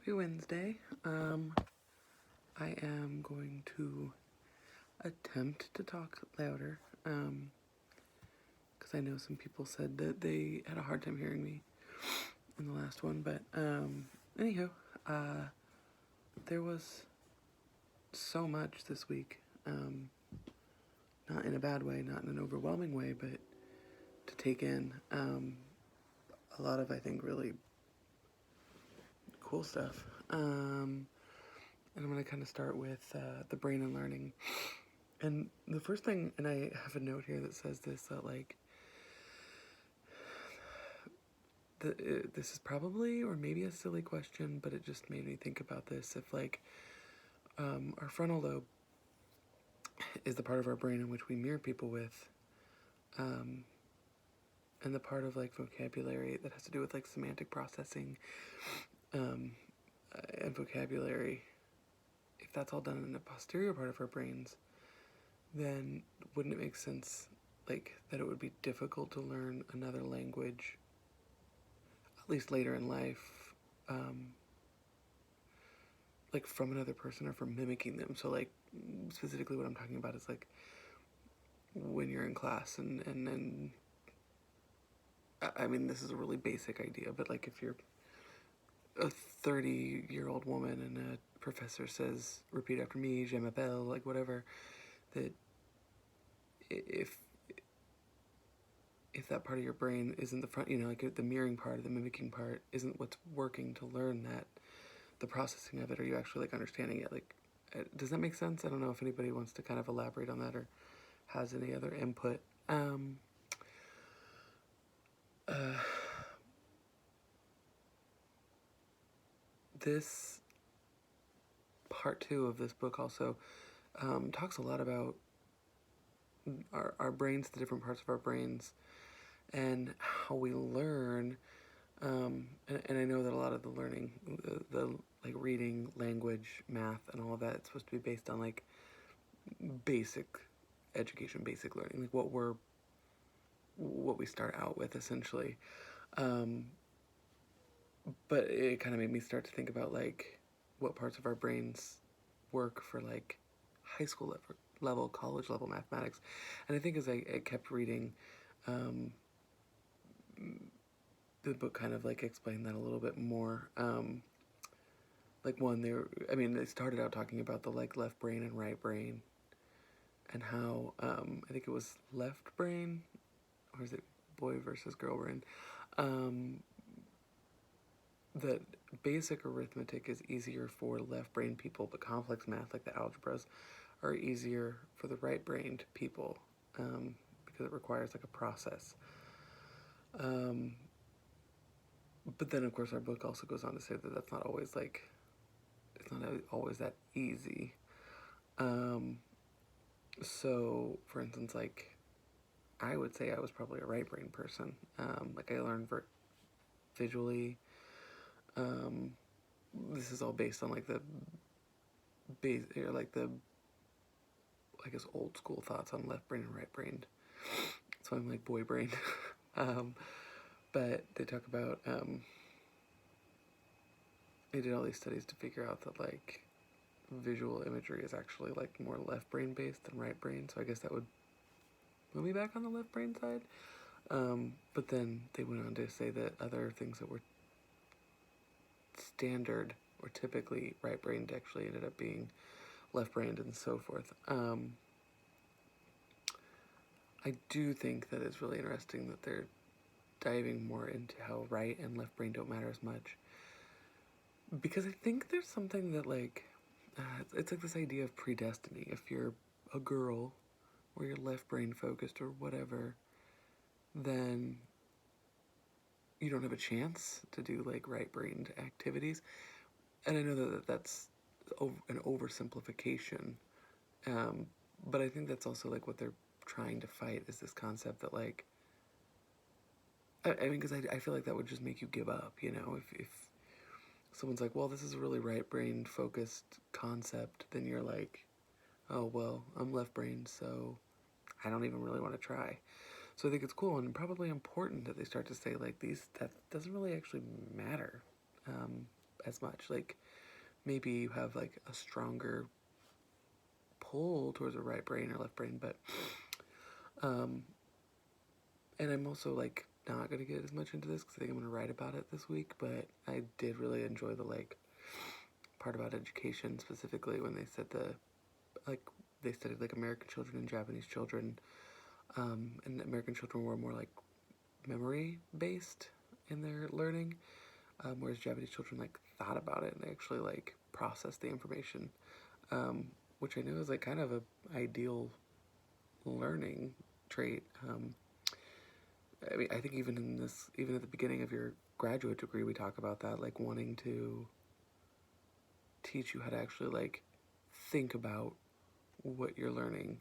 Happy Wednesday. I am going to attempt to talk louder, because I know some people said that they had a hard time hearing me in the last one, but, anywho, there was so much this week, not in a bad way, not in an overwhelming way, but to take in, a lot of, I think, really cool stuff. And I'm going to kind of start with the brain and learning. And the first thing, and I have a note here that says this, that like, this is probably, or maybe a silly question, but it just made me think about this. If like, our frontal lobe is the part of our brain in which we mirror people with, and the part of like vocabulary that has to do with like semantic processing, and vocabulary, if that's all done in the posterior part of our brains, then wouldn't it make sense, like, that it would be difficult to learn another language, at least later in life, like from another person or from mimicking them? So like, specifically what I'm talking about is like when you're in class and I mean, this is a really basic idea, but like if you're a 30-year-old woman and a professor says, repeat after me, je m'appelle, like whatever, that if that part of your brain isn't the front, like the mirroring part, the mimicking part, isn't what's working to learn that, the processing of it, are you actually like understanding it? Like, does that make sense? I don't know if anybody wants to kind of elaborate on that or has any other input. This part two of this book also talks a lot about our brains, the different parts of our brains, and how we learn. And I know that a lot of the learning, the like reading, language, math, and all of that, it's supposed to be based on like basic education, basic learning, like what we start out with essentially. But it kind of made me start to think about like what parts of our brains work for like high school level, college level mathematics. And I think as I kept reading, the book kind of like explained that a little bit more. Like one, they started out talking about the like left brain and right brain, and how I think it was left brain, or is it boy versus girl brain? That basic arithmetic is easier for left brain people, but complex math like the algebras are easier for the right brained people, because it requires like a process. But then of course our book also goes on to say that that's not always like, it's not always that easy. So for instance, like I would say I was probably a right brain person. Like I learned visually. This is all based on like the base, or like the, I guess, old school thoughts on left brain and right brain. So I'm like boy brain. But they talk about, they did all these studies to figure out that like visual imagery is actually like more left brain based than right brain. So I guess that would put me back on the left brain side. But then they went on to say that other things that were standard or typically right brained actually ended up being left brained and so forth. I do think that it's really interesting that they're diving more into how right and left brain don't matter as much. Because I think there's something that like, it's like this idea of predestiny. If you're a girl or you're left brain focused or whatever, then you don't have a chance to do like right brained activities. And I know that that's an oversimplification, but I think that's also like what they're trying to fight, is this concept that like, I mean, because I feel like that would just make you give up, if someone's like, well, this is a really right brain focused concept, then you're like, oh, well, I'm left brain, so I don't even really want to try. So I think it's cool and probably important that they start to say like that doesn't really actually matter, as much. Like, maybe you have like a stronger pull towards a right brain or left brain, but and I'm also like not gonna get as much into this because I think I'm gonna write about it this week. But I did really enjoy the like part about education, specifically when they said like they studied like American children and Japanese children, and American children were more like memory based in their learning, whereas Japanese children like thought about it and they actually like processed the information, which I know is like kind of a ideal learning trait. I mean, I think even at the beginning of your graduate degree, we talk about that, like wanting to teach you how to actually like think about what you're learning,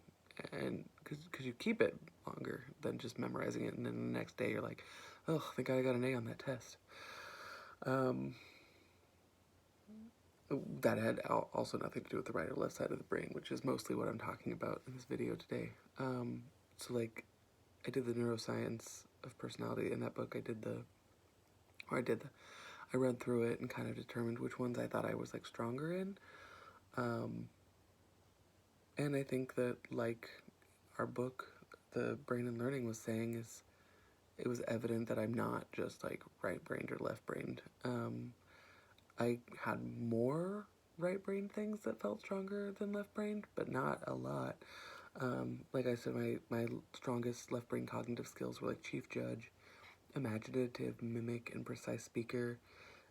and because you keep it longer than just memorizing it, and then the next day you're like, oh, thank God I got an A on that test. That had also nothing to do with the right or left side of the brain, which is mostly what I'm talking about in this video today. So like, I did the neuroscience of personality in that book. I read through it and kind of determined which ones I thought I was like stronger in. And I think that like our book, The Brain and Learning, was saying, is it was evident that I'm not just like right-brained or left-brained. I had more right-brained things that felt stronger than left-brained, but not a lot. Like I said, my strongest left-brain cognitive skills were like chief judge, imaginative, mimic, and precise speaker.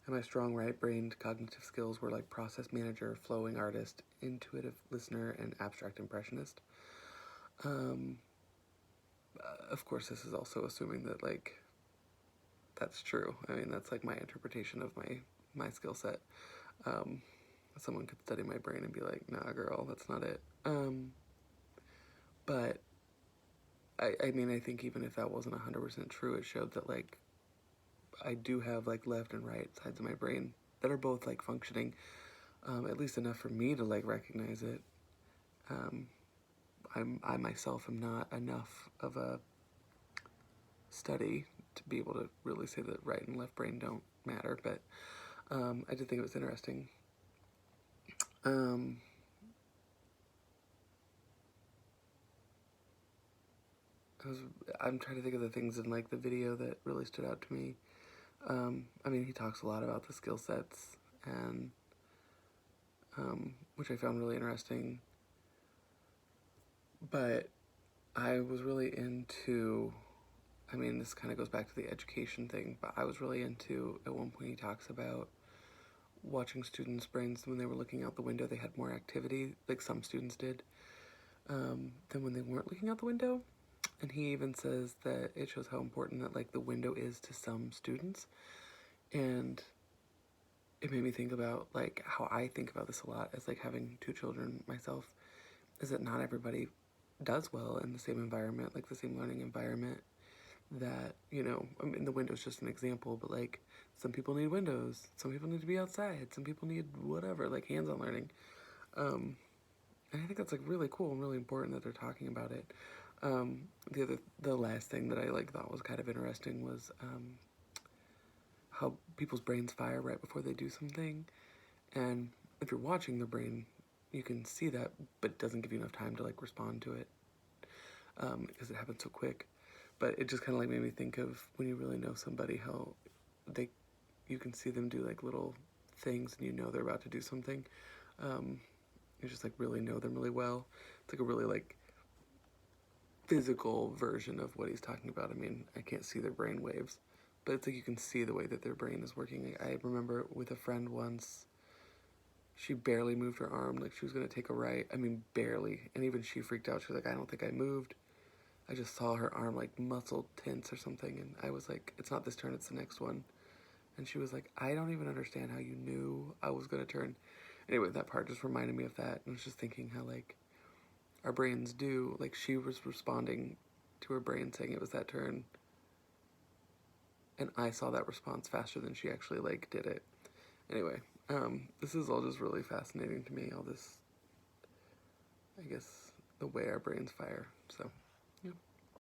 And my strong right-brained cognitive skills were like process manager, flowing artist, intuitive listener, and abstract impressionist. Of course, this is also assuming that like that's true. I mean, that's like my interpretation of my skill set. Someone could study my brain and be like, nah, girl, that's not it. But I mean, I think even if that wasn't 100% true, it showed that like I do have like left and right sides of my brain that are both like functioning, at least enough for me to like recognize it. I myself am not enough of a study to be able to really say that right and left brain don't matter, but I did think it was interesting. I'm trying to think of the things in like the video that really stood out to me. I mean, he talks a lot about the skill sets, and which I found really interesting. But I was really into, I mean, this kind of goes back to the education thing, but I was really into, at one point he talks about watching students' brains when they were looking out the window, they had more activity, like some students did, than when they weren't looking out the window. And he even says that it shows how important that like the window is to some students. And it made me think about like how I think about this a lot as like having two children myself, is that not everybody does well in the same environment, like the same learning environment. That, you know, I mean, the window's just an example, but like some people need windows, some people need to be outside, some people need whatever, like hands-on learning. And I think that's like really cool and really important that they're talking about it. The last thing that I like thought was kind of interesting was how people's brains fire right before they do something, and if you're watching the brain, you can see that, but it doesn't give you enough time to like respond to it, because it happens so quick. But it just kind of like made me think of when you really know somebody, how they, you can see them do like little things, and you know they're about to do something. You just like really know them really well. It's like a really like physical version of what he's talking about. I mean, I can't see their brain waves, but it's like you can see the way that their brain is working. I remember with a friend once, she barely moved her arm, like she was gonna take a right. I mean, barely. And even she freaked out. She was like, I don't think I moved. I just saw her arm like muscle tense or something, and I was like, it's not this turn, it's the next one. And she was like, I don't even understand how you knew I was gonna turn. Anyway, that part just reminded me of that, and I was just thinking how like our brains do, like she was responding to her brain saying it was that turn, and I saw that response faster than she actually like did it. Anyway, this is all just really fascinating to me, all this, I guess, the way our brains fire. So